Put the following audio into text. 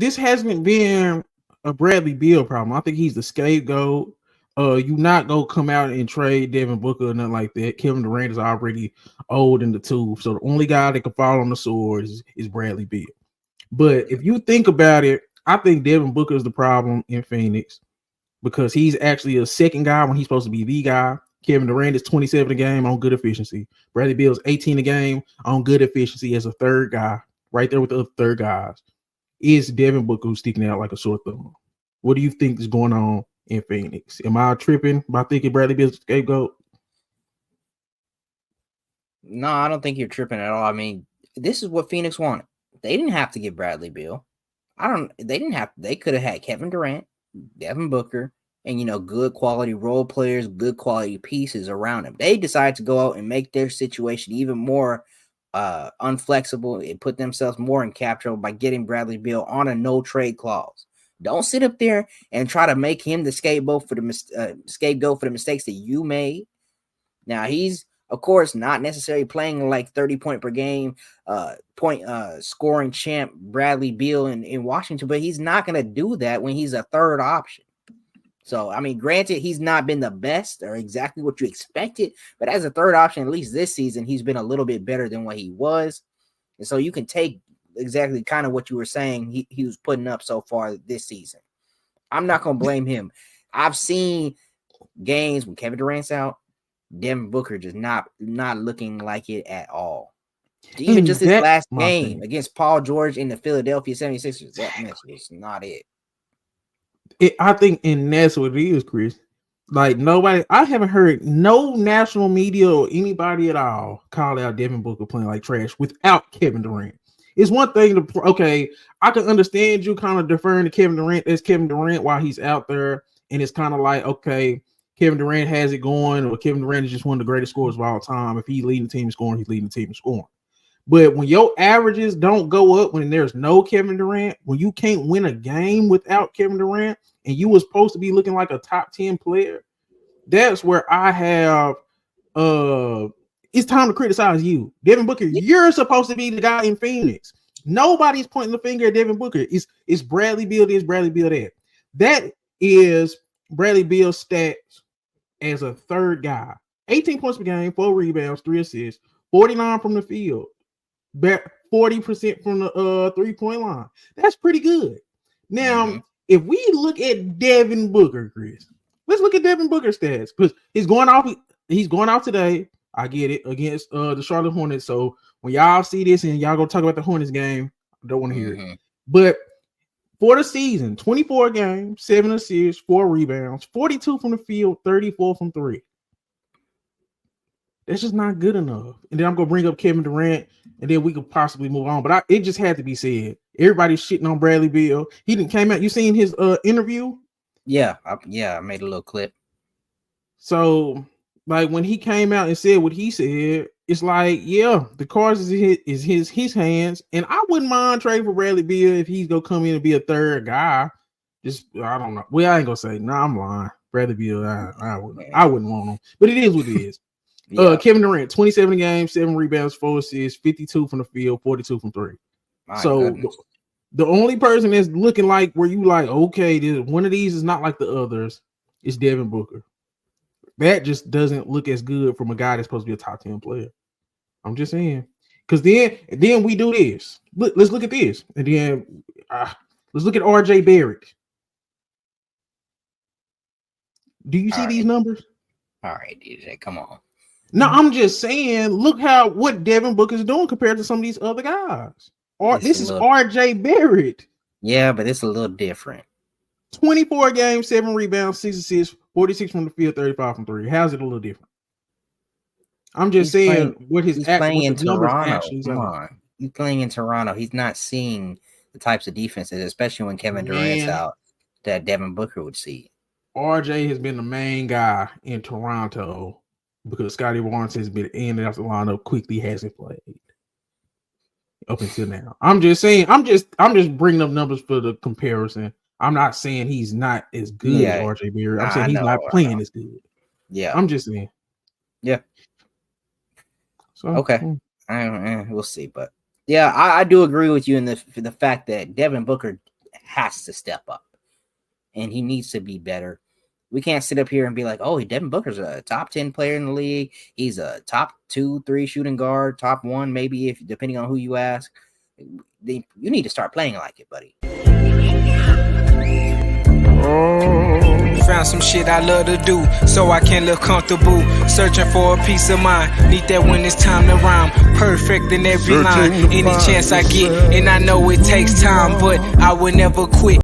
this hasn't been a Bradley Beal problem. I think he's the scapegoat. You not go come out and trade Devin Booker or nothing like that. Kevin Durant is already old in the tooth, so the only guy that can fall on the sword is Bradley Beal. But if you think about it, I think Devin Booker is the problem in Phoenix because he's actually a second guy when he's supposed to be the guy. Kevin Durant is 27 a game on good efficiency. Bradley Beal is 18 a game on good efficiency as a third guy, right there with the other third guys. Is Devin Booker who's sticking out like a sore thumb? What do you think is going on in Phoenix? Am I tripping by thinking Bradley Beal's scapegoat? No, I don't think you're tripping at all. I mean, this is what Phoenix wanted. They didn't have to get Bradley Beal. They could have had Kevin Durant, Devin Booker, and good quality role players, good quality pieces around him. They decided to go out and make their situation even more unflexible. It put themselves more in cap trouble by getting Bradley Beal on a no trade clause. Don't sit up there and try to make him the scapegoat for the mistakes that you made. Now he's, of course, not necessarily playing like 30 point per game, scoring champ Bradley Beal in Washington, but he's not going to do that when he's a third option. So, I mean, granted, he's not been the best or exactly what you expected, but as a third option, at least this season, he's been a little bit better than what he was. And so you can take exactly kind of what you were saying he was putting up so far this season. I'm not going to blame him. I've seen games when Kevin Durant's out, Devin Booker just not looking like it at all. Even just his last game against Paul George in the Philadelphia 76ers, that was not it. I think, and that's what it is, Chris. Like I haven't heard no national media or anybody at all call out Devin Booker playing like trash without Kevin Durant. It's one thing I can understand you kind of deferring to Kevin Durant as Kevin Durant while he's out there, and it's kind of like, okay, Kevin Durant has it going, or Kevin Durant is just one of the greatest scorers of all time. If he's leading the team in scoring, he's leading the team in scoring. But when your averages don't go up when there's no Kevin Durant, when you can't win a game without Kevin Durant, and you were supposed to be looking like a top 10 player, that's where I have it's time to criticize you. Devin Booker, you're supposed to be the guy in Phoenix. Nobody's pointing the finger at Devin Booker. It's Bradley Beal this, Bradley Beal that. That is Bradley Beal's stats as a third guy. 18 points per game, 4 rebounds, 3 assists, 49 from the field, 40% from the 3-point line. That's pretty good. Now, if we look at Devin Booker, Chris, let's look at Devin Booker's stats because he's going out today. I get it, against the Charlotte Hornets. So when y'all see this and y'all go talk about the Hornets game, I don't want to hear it. But for the season, 24 games, 7 assists, 4 rebounds, 42 from the field, 34 from 3. That's just not good enough. And then I'm going to bring up Kevin Durant, and then we could possibly move on. But it just had to be said. Everybody's shitting on Bradley Beal. He didn't came out. You seen his interview? Yeah, I made a little clip. So, like, when he came out and said what he said, it's like, yeah, the cards is his hands. And I wouldn't mind trading for Bradley Beal if he's going to come in and be a third guy. Just, I don't know. Well, I ain't going to say, I'm lying. Bradley Beal, I wouldn't want him. But it is what it is. Yeah. Kevin Durant, 27 games, 7 rebounds, 4 assists, 52 from the field, 42 from 3. So the only person that's looking like where you like, okay, one of these is not like the others, is Devin Booker. That just doesn't look as good from a guy that's supposed to be a top 10 player. I'm just saying. Because then we do this. Let's look at this. And then let's look at RJ Barrett. Do you see these numbers? All right, DJ, come on. No, I'm just saying, look what Devin Booker is doing compared to some of these other guys. This is RJ Barrett. Yeah, but it's a little different. 24 games, 7 rebounds, 6 assists, 46 from the field, 35 from 3. How's it a little different? I'm just saying what his playing in Toronto. Come on. He's playing in Toronto. He's not seeing the types of defenses, especially when Kevin Durant's out, that Devin Booker would see. RJ has been the main guy in Toronto because Scotty Barnes has been in and out the lineup, quickly hasn't played up until now. I'm just saying, I'm just bringing up numbers for the comparison. I'm not saying he's not as good as RJ Barrett. I'm saying he's not playing as good. Yeah. I'm just saying. Yeah. So okay. We'll see. But yeah, I do agree with you in the fact that Devin Booker has to step up, and he needs to be better. We can't sit up here and be like, oh, Devin Booker's a top 10 player in the league. He's a top 2, 3 shooting guard, top 1, maybe, if depending on who you ask. You need to start playing like it, buddy. Found some shit I love to do, so I can live comfortable. Searching for a peace of mind, need that when it's time to rhyme. Perfect in every line, any chance I get, and I know it takes time, but I would never quit.